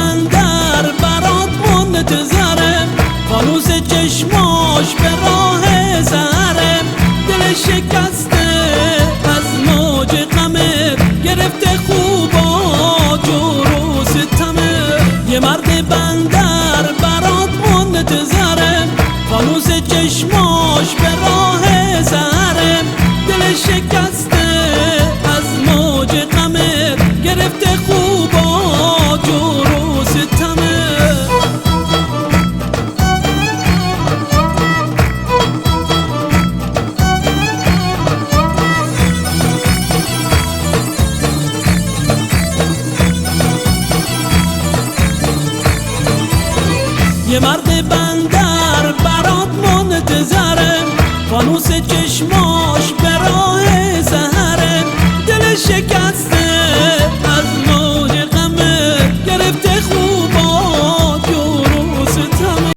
بندر برات منتظرم، فانوس چشماش به راه سهرم. دل شکسته از موج غمت، گرفته خوبات و ستمت. یه مرد بندر برات منتظرم، فانوس چشماش به راه سهرم. دل شکسته از موج غمت، گرفته خوبات و ستمت. یه مرد